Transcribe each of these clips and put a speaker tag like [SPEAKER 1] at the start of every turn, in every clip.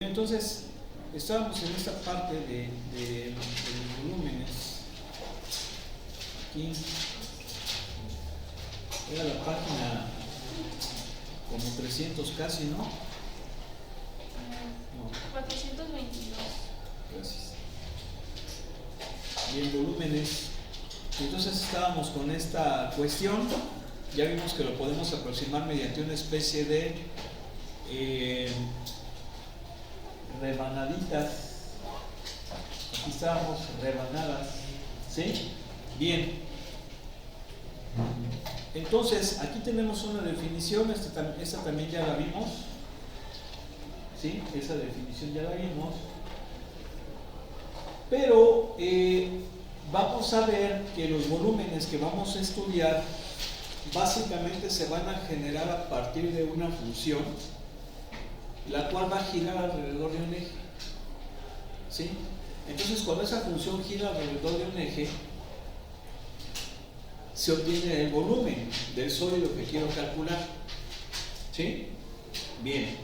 [SPEAKER 1] Entonces, estábamos en esta parte de los volúmenes. Aquí era la página como 300 casi, ¿no? No.
[SPEAKER 2] 422.
[SPEAKER 1] Gracias. Bien, volúmenes. Entonces estábamos con esta cuestión. Ya vimos que lo podemos aproximar mediante una especie de rebanaditas. Aquí estábamos, rebanadas. ¿Sí? Bien. Entonces, aquí tenemos una definición. Esta también ya la vimos. ¿Sí? Esa definición ya la vimos. Pero vamos a ver que los volúmenes que vamos a estudiar básicamente se van a generar a partir de una función, la cual va a girar alrededor de un eje. ¿Sí? Entonces, cuando esa función gira alrededor de un eje, se obtiene el volumen del sólido que quiero calcular. ¿Sí? Bien.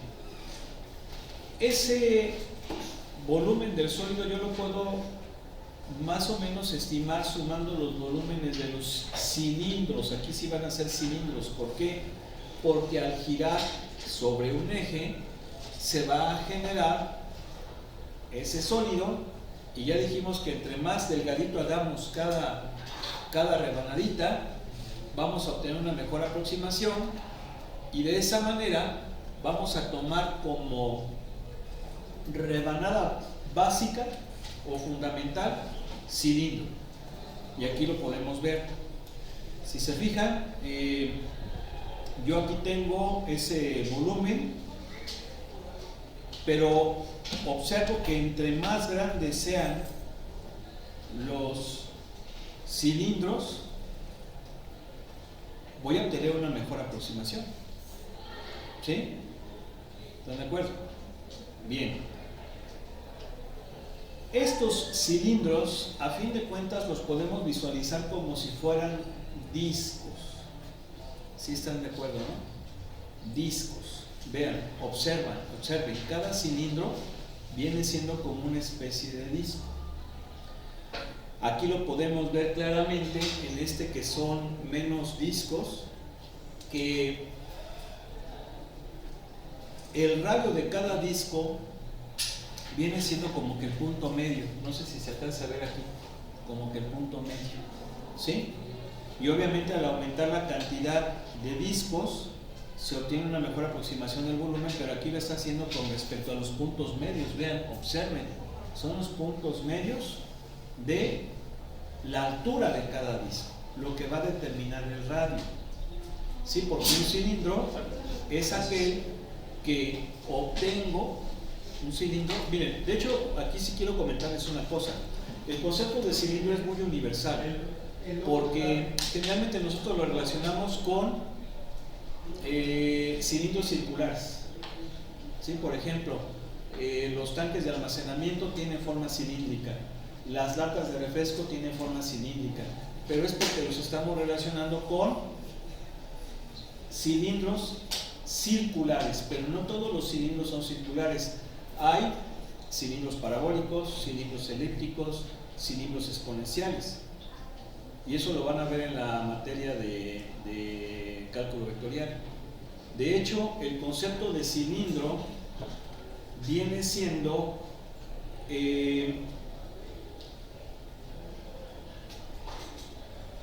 [SPEAKER 1] Ese volumen del sólido yo lo puedo más o menos estimar sumando los volúmenes de los cilindros. Aquí sí van a ser cilindros. ¿Por qué? Porque al girar sobre un eje se va a generar ese sólido, y ya dijimos que entre más delgadito hagamos cada rebanadita, vamos a obtener una mejor aproximación, y de esa manera vamos a tomar como rebanada básica o fundamental cilindro. Y aquí lo podemos ver. Si se fijan, yo aquí tengo ese volumen, pero observo que entre más grandes sean los cilindros, voy a obtener una mejor aproximación. ¿Sí? ¿Están de acuerdo? Bien. Estos cilindros, a fin de cuentas, los podemos visualizar como si fueran discos. ¿Sí están de acuerdo, no? Discos. Vean, observen, cada cilindro viene siendo como una especie de disco. Aquí lo podemos ver claramente en este que son menos discos, que el radio de cada disco viene siendo como que el punto medio. No sé si se alcanza a ver aquí, como que el punto medio. ¿Sí? Y obviamente al aumentar la cantidad de discos se obtiene una mejor aproximación del volumen, pero aquí lo está haciendo con respecto a los puntos medios. Vean, observen, son los puntos medios de la altura de cada disco, lo que va a determinar el radio. ¿Sí? Porque un cilindro es aquel que obtengo un cilindro. Miren, de hecho, aquí sí quiero comentarles una cosa. El concepto de cilindro es muy universal, porque generalmente nosotros lo relacionamos con cilindros circulares. ¿Sí? Por ejemplo, los tanques de almacenamiento tienen forma cilíndrica, las latas de refresco tienen forma cilíndrica, pero es porque los estamos relacionando con cilindros circulares, pero no todos los cilindros son circulares. Hay cilindros parabólicos, cilindros elípticos, cilindros exponenciales, y eso lo van a ver en la materia de cálculo vectorial. De hecho, el concepto de cilindro viene siendo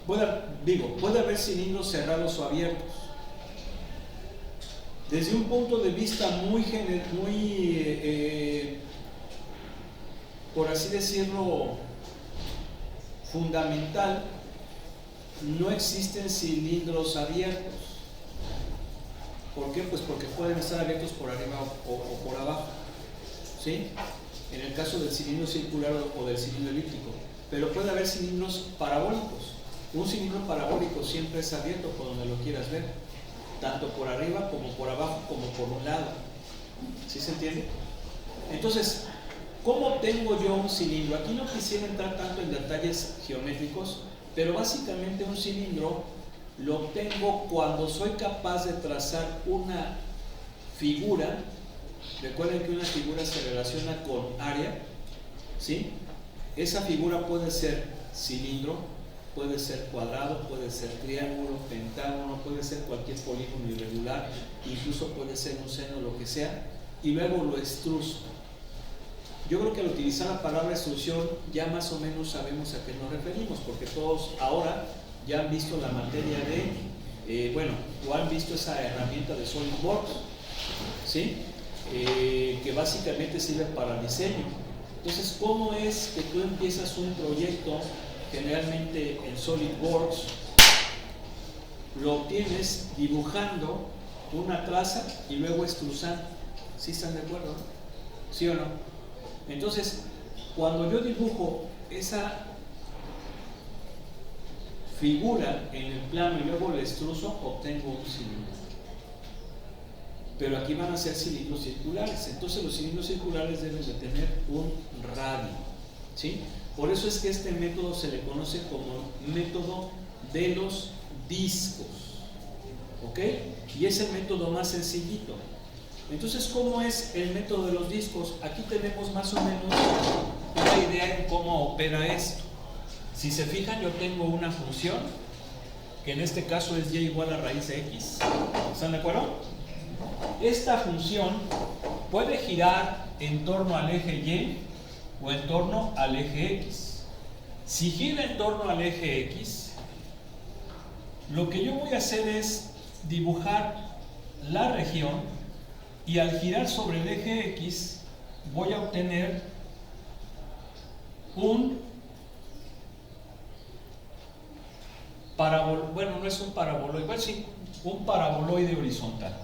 [SPEAKER 1] puede haber cilindros cerrados o abiertos. Desde un punto de vista muy por así decirlo, fundamental, no existen cilindros abiertos. ¿Por qué? Pues porque pueden estar abiertos por arriba o por abajo. ¿Sí? En el caso del cilindro circular o del cilindro elíptico. Pero puede haber cilindros parabólicos. Un cilindro parabólico siempre es abierto por donde lo quieras ver, tanto por arriba como por abajo, como por un lado. ¿Sí se entiende? Entonces, ¿cómo obtengo yo un cilindro? Aquí no quisiera entrar tanto en detalles geométricos, pero básicamente un cilindro lo obtengo cuando soy capaz de trazar una figura Recuerden que una figura se relaciona con área, ¿sí? Esa figura puede ser cilindro, puede ser cuadrado, puede ser triángulo, pentágono, puede ser cualquier polígono irregular, incluso puede ser un seno, lo que sea, y luego lo extruso. Yo creo que al utilizar la palabra extrusión ya más o menos sabemos a qué nos referimos, porque todos ahora ya han visto la materia de, o han visto esa herramienta de SolidWorks, ¿sí? Que básicamente sirve para diseño. Entonces, ¿cómo es que tú empiezas un proyecto? Generalmente en SolidWorks lo obtienes dibujando una traza y luego extrusando. ¿Sí están de acuerdo? ¿Sí o no? Entonces, cuando yo dibujo esa figura en el plano y luego la extruso, obtengo un cilindro. Pero aquí van a ser cilindros circulares. Entonces los cilindros circulares deben de tener un radio, ¿sí? Por eso es que este método se le conoce como método de los discos, ¿ok? Y es el método más sencillito. Entonces, ¿cómo es el método de los discos? Aquí tenemos más o menos una idea de cómo opera esto. Si se fijan, yo tengo una función que en este caso es y igual a raíz de x. ¿Están de acuerdo? Esta función puede girar en torno al eje y o en torno al eje x. Si gira en torno al eje x, lo que yo voy a hacer es dibujar la región y al girar sobre el eje x voy a obtener un paraboloide, bueno, no es un paraboloide, bueno, sí, un paraboloide horizontal.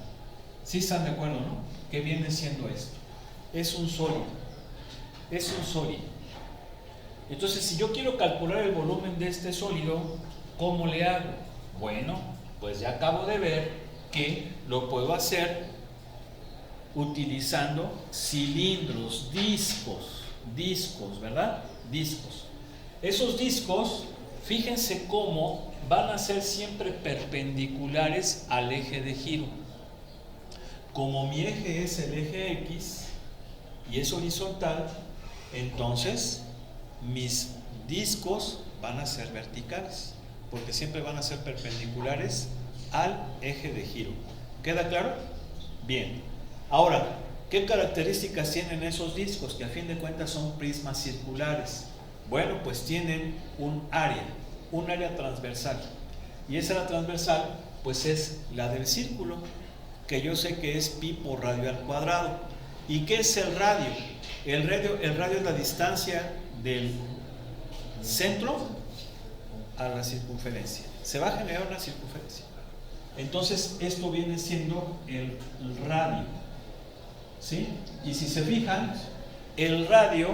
[SPEAKER 1] ¿Sí están de acuerdo, no? ¿Qué viene siendo esto? Es un sólido. Es un sólido. Entonces, si yo quiero calcular el volumen de este sólido, ¿cómo le hago? Bueno, pues ya acabo de ver que lo puedo hacer utilizando cilindros, discos, ¿verdad? Discos. Esos discos, fíjense cómo van a ser siempre perpendiculares al eje de giro. Como mi eje es el eje X y es horizontal, entonces mis discos van a ser verticales, porque siempre van a ser perpendiculares al eje de giro. ¿Queda claro? Bien. Ahora, ¿qué características tienen esos discos? Que a fin de cuentas son prismas circulares. Bueno, pues tienen un área transversal. Y esa área transversal, pues es la del círculo, que yo sé que es pi por radio al cuadrado. ¿Y qué es el radio? El radio es la distancia del centro a la circunferencia. Se va a generar una circunferencia. Entonces, esto viene siendo el radio, ¿sí? Y si se fijan, el radio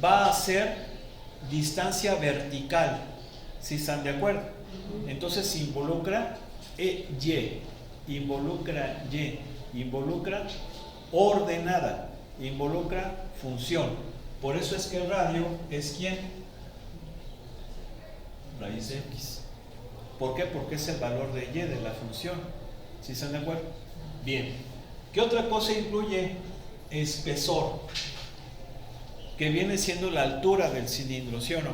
[SPEAKER 1] va a ser distancia vertical, ¿sí están de acuerdo? Entonces, involucra involucra ordenada, involucra función. Por eso es que el radio es ¿quién? Raíz de x. ¿Por qué? Porque es el valor de y de la función. ¿Sí están de acuerdo? Bien. ¿Qué otra cosa incluye? Espesor, que viene siendo la altura del cilindro, ¿sí o no?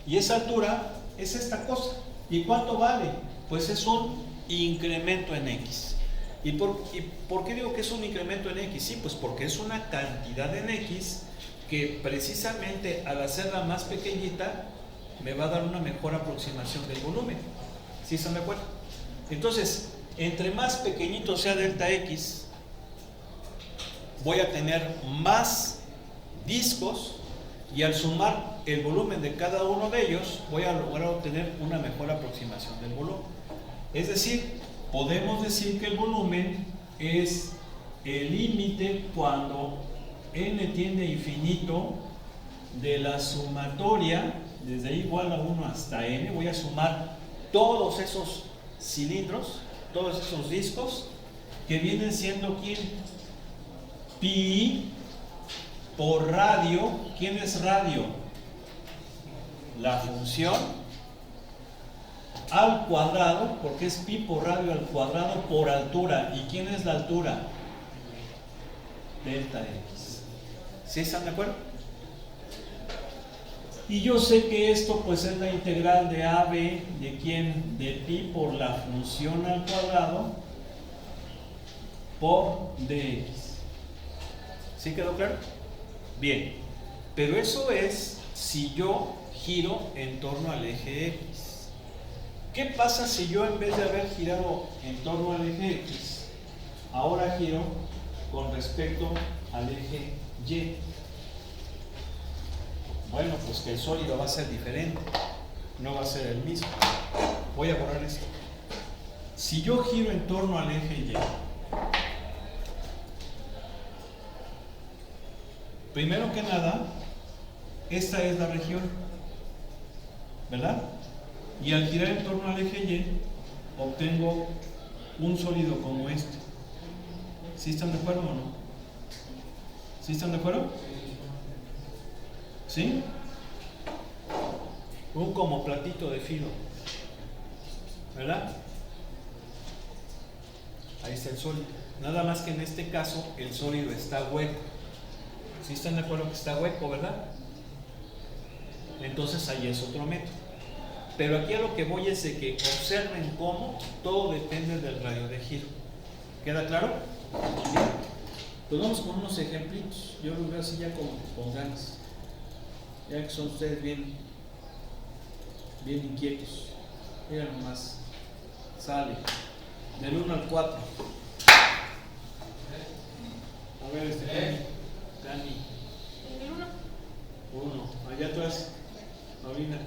[SPEAKER 1] Y esa altura es esta cosa. ¿Y cuánto vale? Pues es un incremento en x. ¿Y por qué digo que es un incremento en x? Sí, pues porque es una cantidad en x que precisamente al hacerla más pequeñita me va a dar una mejor aproximación del volumen. ¿Sí están de acuerdo? Entonces, entre más pequeñito sea delta x, voy a tener más discos y al sumar el volumen de cada uno de ellos voy a lograr obtener una mejor aproximación del volumen. Es decir, podemos decir que el volumen es el límite cuando n tiende a infinito de la sumatoria desde igual a 1 hasta n. Voy a sumar todos esos cilindros, todos esos discos que vienen siendo ¿quién? Pi por radio. ¿Quién es radio? La función al cuadrado, porque es pi por radio al cuadrado por altura. ¿Y quién es la altura? delta X. ¿Sí están de acuerdo?
[SPEAKER 2] Y yo sé que esto pues es la integral de AB de quién, de pi por la función al cuadrado por dx.
[SPEAKER 1] ¿Sí quedó claro? Bien, pero eso es si yo giro en torno al eje X. ¿Qué pasa si yo en vez de haber girado en torno al eje X, ahora giro con respecto al eje Y? Bueno, pues que el sólido va a ser diferente, no va a ser el mismo. Voy a borrar esto. Si yo giro en torno al eje Y, primero que nada, esta es la región, ¿verdad? Y al girar en torno al eje Y, obtengo un sólido como este. ¿Sí están de acuerdo o no? ¿Sí están de acuerdo? ¿Sí? Un como platito de filo, ¿verdad? Ahí está el sólido. Nada más que en este caso el sólido está hueco. ¿Sí están de acuerdo que está hueco, verdad? Entonces ahí es otro método. Pero aquí a lo que voy es de que observen cómo todo depende del radio de giro. ¿Queda claro? Bien. Pues vamos con unos ejemplitos. Yo lo veo así ya con ganas. Ya que son ustedes bien inquietos. Mira nomás. Sale. Del 1 al 4. A ver, Dani.
[SPEAKER 3] ¿El 1?
[SPEAKER 1] 1. Allá atrás. Paulina.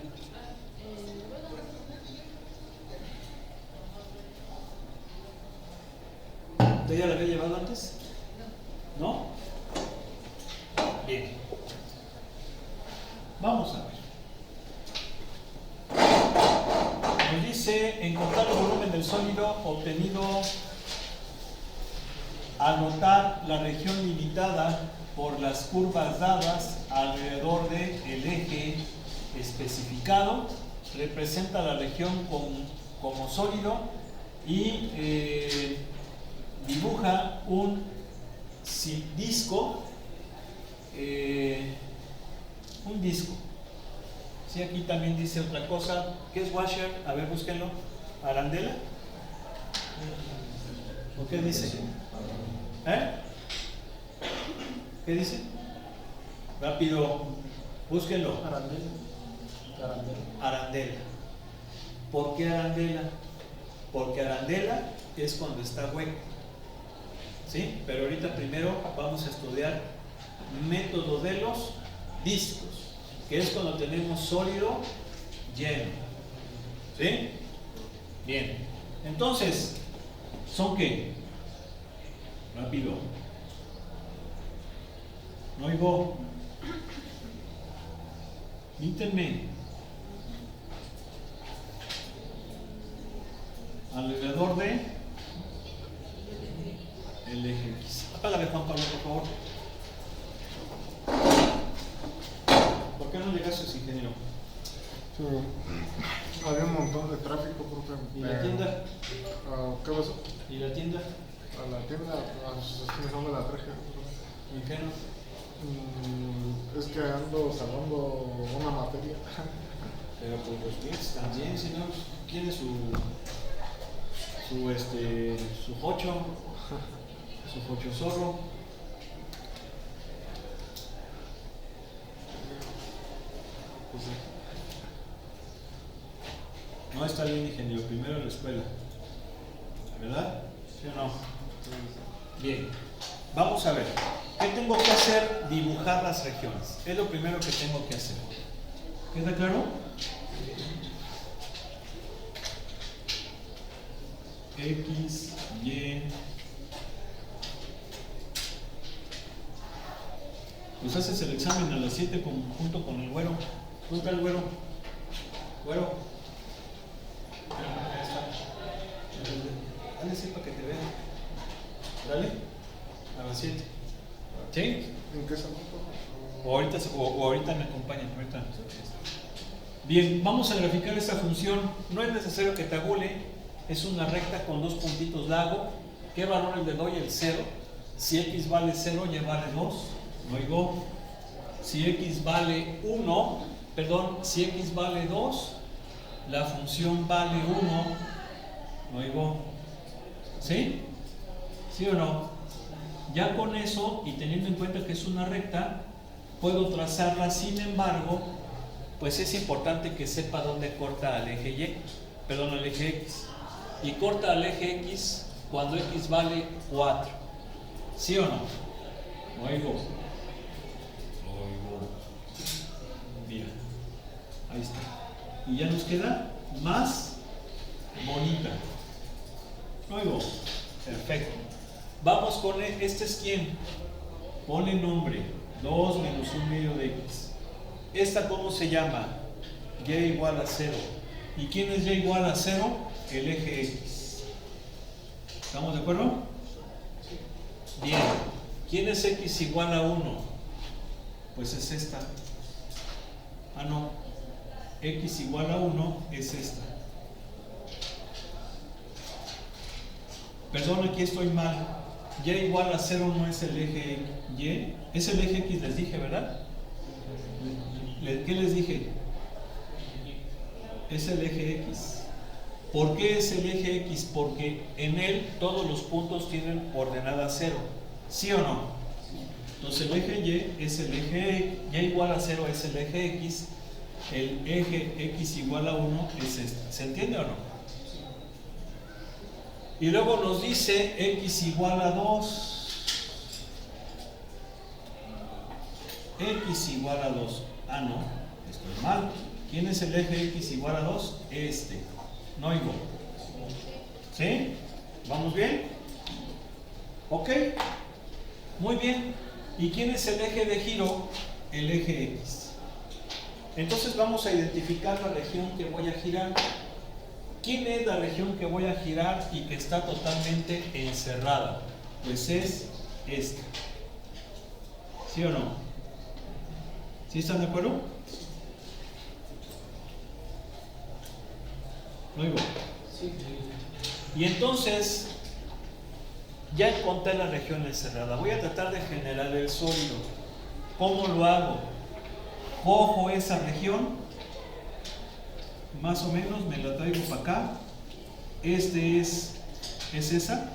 [SPEAKER 1] ¿Usted ya la había llevado antes? ¿No? Bien. Vamos a ver. Nos dice encontrar el volumen del sólido obtenido al notar la región limitada por las curvas dadas alrededor del eje especificado. Representa la región como sólido y dibuja un disco. Un disco. Sí, aquí también dice otra cosa. ¿Qué es washer? A ver, búsquenlo. ¿Arandela? ¿O qué dice? ¿Qué dice? Rápido, búsquenlo. Arandela. ¿Por qué arandela? Porque arandela es cuando está hueco. ¿Sí? Pero ahorita primero vamos a estudiar método de los discos, que es cuando tenemos sólido lleno. ¿Sí? Bien. Entonces, ¿son qué? Rápido. No oigo. Mítenme. Alrededor de el eje X. Apágale, Juan Pablo, por favor. ¿Por qué no llegaste, ingeniero?
[SPEAKER 4] Sí, había un montón de tráfico, profe.
[SPEAKER 1] ¿Y la tienda?
[SPEAKER 4] ¿Qué pasó?
[SPEAKER 1] ¿Y la tienda?
[SPEAKER 4] A la tienda, no me la traje.
[SPEAKER 1] ¿Y qué no?
[SPEAKER 4] Es que ando salvando una materia.
[SPEAKER 1] Pero pues los clientes también, si no, ¿quién es su jocho? Su jocho zorro. Pues, no está bien, ingeniero, primero en la escuela, ¿verdad? ¿Sí o no? Bien, vamos a ver. ¿Qué tengo que hacer? Dibujar las regiones. Es lo primero que tengo que hacer. ¿Queda claro? X, Y. Pues haces el examen a las 7 junto con el güero. ¿Dónde está el güero? Güero. Ahí está. Dale así para que te vean. Dale. A las 7. ¿Sí?
[SPEAKER 4] ¿En qué salón?
[SPEAKER 1] O ahorita me acompañan. Ahorita. Bien, vamos a graficar esta función. No es necesario que tabule. Es una recta con dos puntitos lago. ¿Qué valor le doy? El 0.
[SPEAKER 2] Si x vale 0, y vale 2. No oigo. Si x vale 1, perdón, si x vale 2, la función vale 1. No oigo. ¿Sí? ¿Sí o no? Ya con eso, y teniendo en cuenta que es una recta, puedo trazarla. Sin embargo, pues es importante que sepa dónde corta al eje Y, perdón, al eje X. Y corta al eje X cuando X vale 4. ¿Sí o no? No oigo. Bien. Ahí está. Y ya nos queda más bonita. No oigo. Perfecto. Vamos con este es quién. Ponle nombre. 2 menos 1 medio de X. ¿Esta cómo se llama? Y igual a 0. ¿Y quién es Y igual a 0? El eje X. ¿Estamos de acuerdo? Bien. ¿Quién es X igual a 1? Pues es esta. Ah, no. X igual a 1 es esta. Perdón, aquí estoy mal. Y igual a 0 no es el eje Y. Es el eje X, les dije, ¿verdad? ¿Qué les dije? Es el eje X. ¿Por qué es el eje X? Porque en él todos los puntos tienen coordenada 0. ¿Sí o no? Entonces el eje Y es el eje Y igual a 0 es el eje X. El eje X igual a 1 es este. ¿Se entiende o no? Y luego nos dice X igual a 2. X igual a 2. Ah, no, estoy mal. ¿Quién es el eje X igual a 2? Este. No oigo. ¿Sí? ¿Vamos bien? ¿Ok? Muy bien. ¿Y quién es el eje de giro? El eje X. Entonces vamos a identificar la región que voy a girar. ¿Quién es la región que voy a girar y que está totalmente encerrada? Pues es esta. ¿Sí o no? ¿Sí están de acuerdo? ¿Lo oigo? Sí. Y entonces, ya encontré la región encerrada. Voy a tratar de generar el sólido. ¿Cómo lo hago? Cojo esa región, más o menos, me la traigo para acá. Este es esa.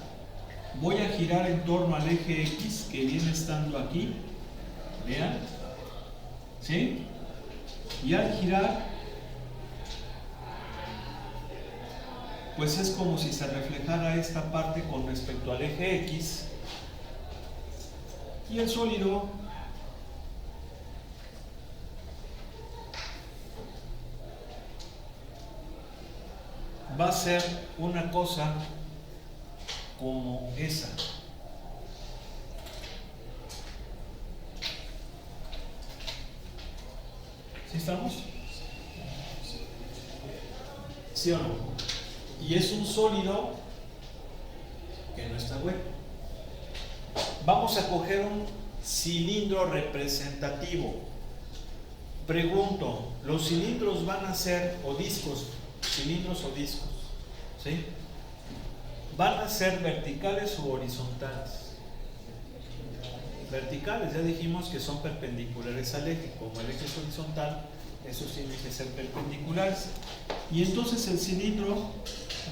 [SPEAKER 2] Voy a girar en torno al eje X, que viene estando aquí. Vean. ¿Sí? Y al girar, pues es como si se reflejara esta parte con respecto al eje X. Y el sólido va a ser una cosa como esa. ¿Sí estamos? ¿Sí o no? Y es un sólido que no está bueno. Vamos a coger un cilindro representativo. Pregunto, ¿los cilindros van a ser, o discos, cilindros o discos, ¿sí? ¿Van a ser verticales o horizontales? Verticales, ya dijimos que son perpendiculares al eje. Como el eje es horizontal, esos tienen que ser perpendiculares. Y entonces el cilindro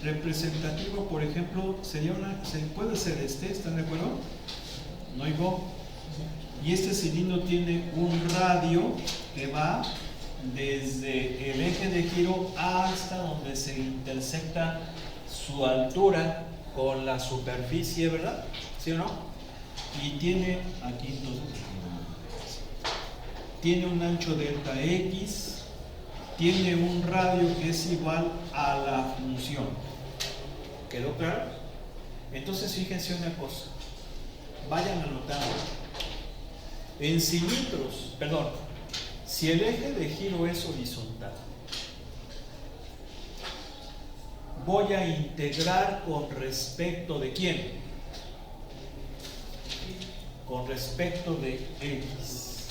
[SPEAKER 2] representativo, por ejemplo, puede ser este, ¿están de acuerdo? No oigo. Y este cilindro tiene un radio que va desde el eje de giro hasta donde se intersecta su altura con la superficie, ¿verdad? ¿Sí o no? Y tiene aquí entonces, tiene un ancho delta X, tiene un radio que es igual a la función. ¿Quedó claro? Entonces fíjense una cosa, vayan anotando. En cilindros, perdón, si el eje de giro es horizontal, voy a integrar con respecto de quién? Con respecto de X.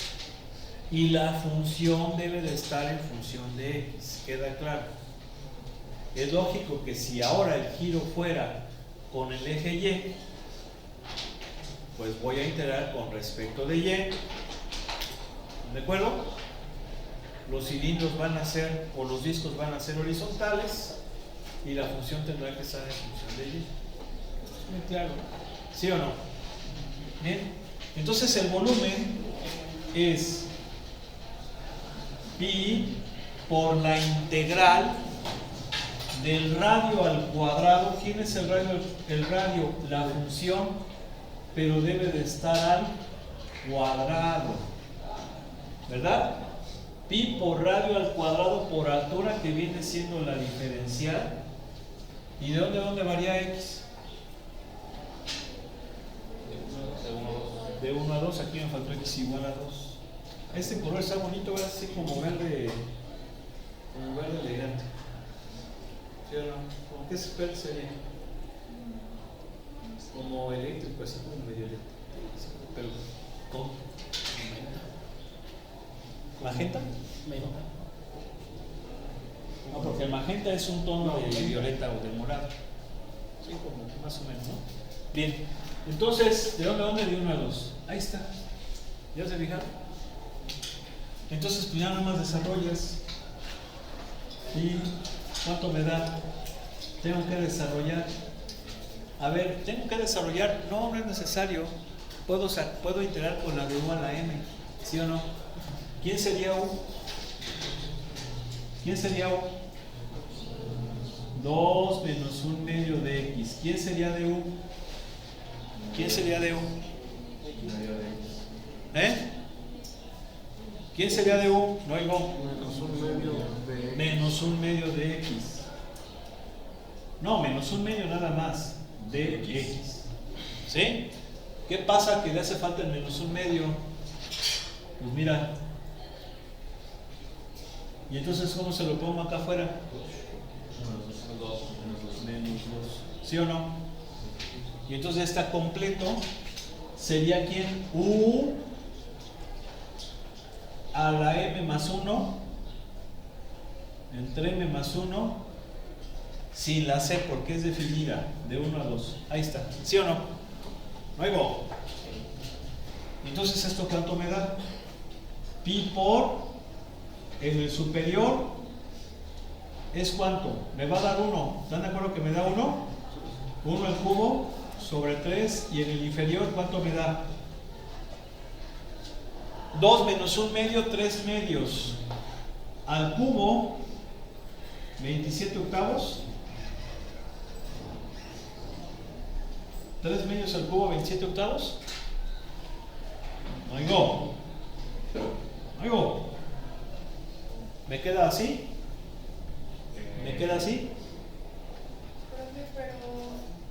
[SPEAKER 2] Y la función debe de estar en función de X. ¿Queda claro? Es lógico que si ahora el giro fuera con el eje Y,
[SPEAKER 1] pues voy a integrar con respecto de y. ¿De acuerdo? Los cilindros van a ser, o los discos van a ser horizontales y la función tendrá que estar en función de y. Muy claro. ¿Sí o no? Bien. Entonces el volumen es pi por la integral del radio al cuadrado. ¿Quién es el radio? El radio, la función, pero debe de estar al cuadrado, ¿verdad? Pi por radio al cuadrado por altura, que viene siendo la diferencial. ¿Y de dónde varía x? De 1 a 2. Aquí me faltó x igual a 2. Este color está bonito, ¿verdad? Así como verde elegante. ¿Sí o no? ¿Cómo qué verde sería? Como eléctrico, así como medio eléctrico. Pero ¿cómo? ¿Magenta? No, porque el magenta es un tono de violeta o de morado. Sí, como más o menos, ¿no? Bien. Entonces, ¿de dónde? De 1 a 2. Ahí está. ¿Ya se fijaron? Entonces, pues ya nada más desarrollas. ¿Y cuánto me da? Tengo que desarrollar. A ver, tengo que desarrollar. No es necesario. Puedo integrar con la de U a la M. ¿Sí o no? ¿Quién sería U? ¿Quién sería U? 2 menos 1 medio de X. ¿Quién sería de U? ¿Quién sería de U? ¿Eh? ¿Quién sería de U? No oigo.
[SPEAKER 4] Menos 1 medio de...
[SPEAKER 1] Menos 1 medio de X. No, menos 1 medio nada más de X. ¿Sí? ¿Qué pasa que le hace falta el menos 1 medio? Pues mira. ¿Y entonces cómo se lo pongo acá afuera? Menos 2. ¿Sí o no? Y entonces está completo. ¿Sería quién? U a la M más 1 entre M más 1 sin la C porque es definida de 1 a 2. Ahí está. ¿Sí o no? Luego. Entonces, ¿esto cuánto me da? Pi por en el superior es cuánto? Me va a dar 1. ¿Están de acuerdo que me da 1? 1 al cubo sobre 3. Y en el inferior, ¿cuánto me da? 2 menos 1 medio, 3 medios. Al cubo, 27 octavos. 3 medios al cubo, 27 octavos. Oigo. ¿Me queda así? ¿Me queda así?
[SPEAKER 3] Profe, pero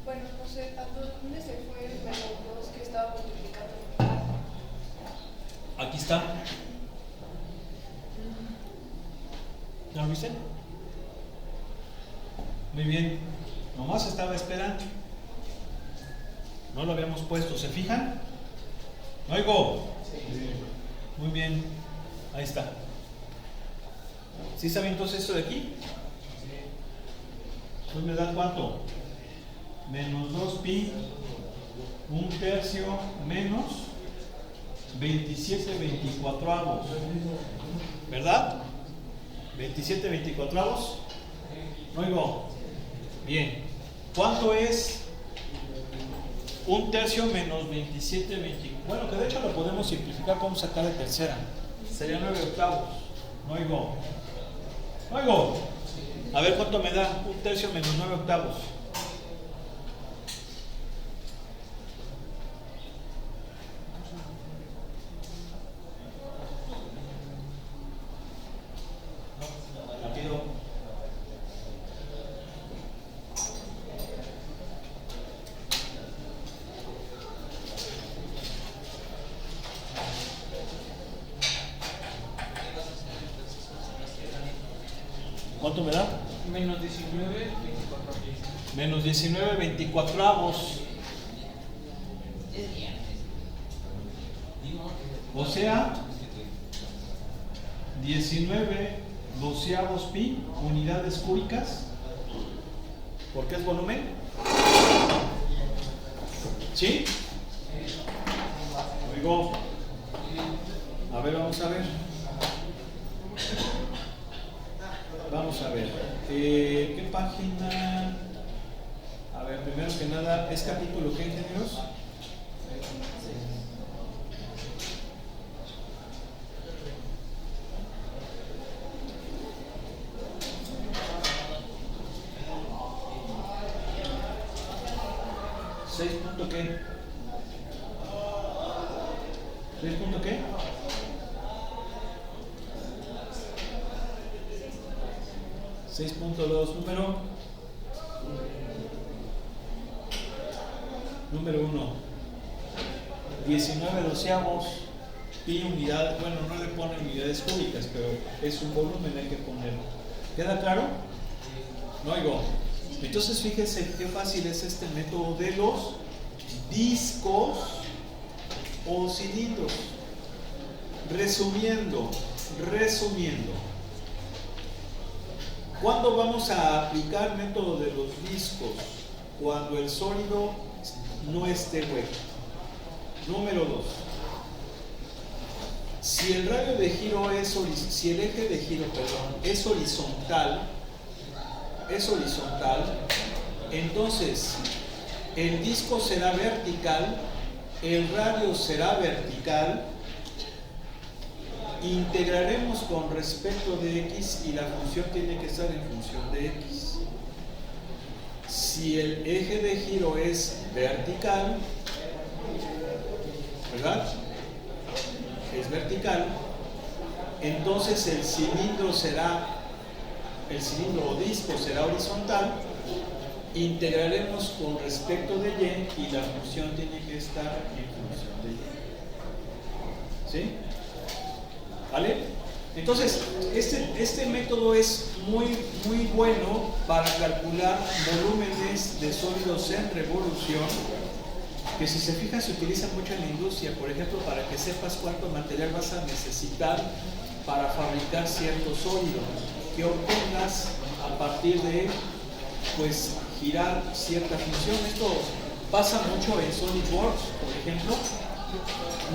[SPEAKER 3] bueno, no sé, ¿a dónde se fue el menos 2 que estaba multiplicando?
[SPEAKER 1] Aquí está. ¿Ya lo viste? Muy bien. Nomás estaba esperando. No lo habíamos puesto. ¿Se fijan? Oigo. Muy bien. Ahí está. ¿Sí saben entonces esto de aquí? Pues me da cuánto? Menos 2 pi 1/3 menos 27 24avos. ¿Verdad? 27 24avos. Oigo. Bien. ¿Cuánto es 1/3 menos 27 24? Bueno, que de hecho lo podemos simplificar. Podemos sacar de tercera. Sería 9 octavos. No oigo. A ver cuánto me da 1/3 menos 9 octavos. Rápido. ¿Cuánto me da?
[SPEAKER 5] Menos 19, 24.
[SPEAKER 1] Menos 19 24avos. O sea, 19 doceavos pi unidades cúbicas. ¿Por qué es volumen? ¿Sí? Oigo. A ver, vamos a ver. Vamos a ver. ¿Qué página? A ver, primero que nada, ¿es capítulo qué, ingenieros? ¿6 punto qué? ¿6 punto qué? ¿6.2 número 1? 19 doceavos pi unidad, bueno, no le ponen unidades cúbicas, pero es un volumen, hay que ponerlo. ¿Queda claro? No oigo. Entonces fíjense qué fácil es este método de los discos o cilindros. Resumiendo, ¿cuándo vamos a aplicar método de los discos? Cuando el sólido no esté hueco. Número 2. Si el radio de giro si el eje de giro, es horizontal, entonces el disco será vertical, el radio será vertical, integraremos con respecto de x y la función tiene que estar en función de x. Si el eje de giro es vertical, ¿verdad? Es vertical, entonces el cilindro o disco será horizontal, integraremos con respecto de y y la función tiene que estar en función de y. ¿Sí? ¿Vale? Entonces, este método es muy bueno para calcular volúmenes de sólidos en revolución, que si se fijan se utiliza mucho en la industria, por ejemplo, para que sepas cuánto material vas a necesitar para fabricar cierto sólido, que obtengas a partir de, pues, girar cierta función. Esto pasa mucho en SolidWorks, por ejemplo.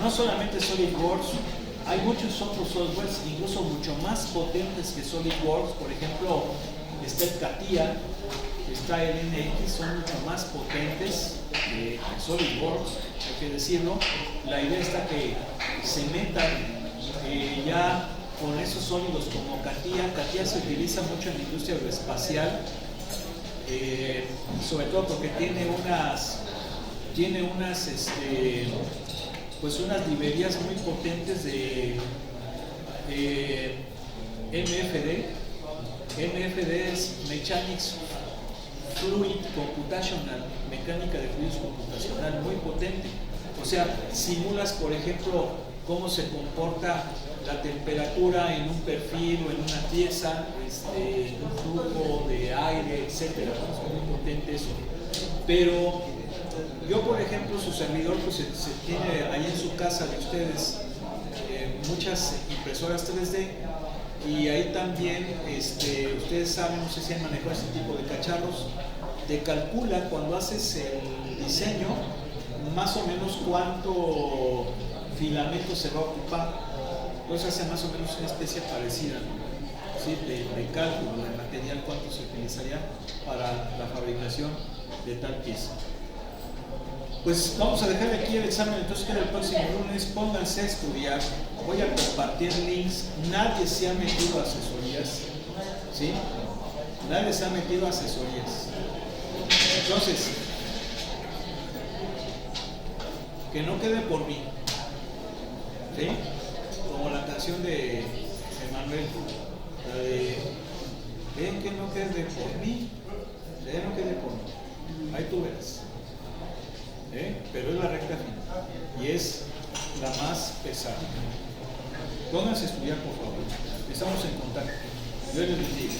[SPEAKER 1] No solamente SolidWorks, hay muchos otros softwares, incluso mucho más potentes que SolidWorks. Por ejemplo, está el CATIA, está el NX, son mucho más potentes que SolidWorks, hay que decirlo. La idea está que se metan ya con esos sólidos como CATIA. CATIA se utiliza mucho en la industria aeroespacial, sobre todo porque tiene unas pues unas librerías muy potentes de MFD. MFD es Mechanics Fluid Computational, mecánica de fluidos computacional, muy potente. O sea, simulas, por ejemplo, cómo se comporta la temperatura en un perfil o en una pieza, un flujo de aire, etcétera. Es muy potente eso. Pero yo, por ejemplo, su servidor, pues se tiene ahí en su casa de ustedes muchas impresoras 3D, y ahí también ustedes saben, no sé si han manejado este tipo de cacharros, te calcula cuando haces el diseño más o menos cuánto filamento se va a ocupar. Entonces hace más o menos una especie parecida, ¿no? ¿Sí? de cálculo del material, cuánto se utilizaría para la fabricación de tal pieza. Pues vamos a dejar aquí el examen, entonces que el próximo lunes pónganse a estudiar. Voy a compartir links. Nadie se ha metido a asesorías, ¿sí? Nadie se ha metido a asesorías. Entonces, que no quede por mí, ¿sí? Como la canción de Emanuel, la de ven que no quede por mí, no quede por mí. Ahí tú verás. Pero es la recta final y es la más pesada. Pónganse a estudiar, por favor. Estamos en contacto. Dios les bendiga.